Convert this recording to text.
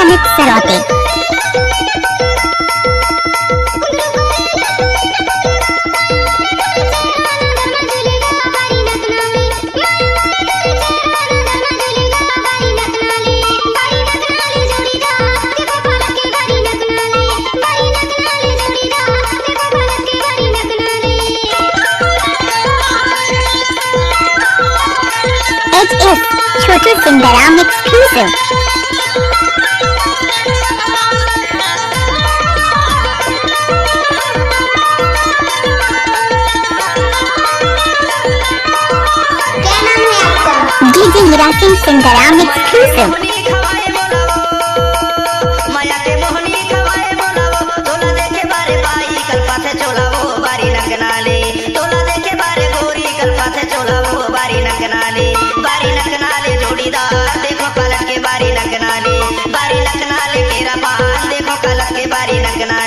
अमित सराते। छोटू सिंदराम exclusive. DJ Hirasingh सिंदराम एक्सक्लूसिव। देखो पलक के बारी नकनाले, बारी नकनाले मेरा पान देखो पलक के बारी नकना।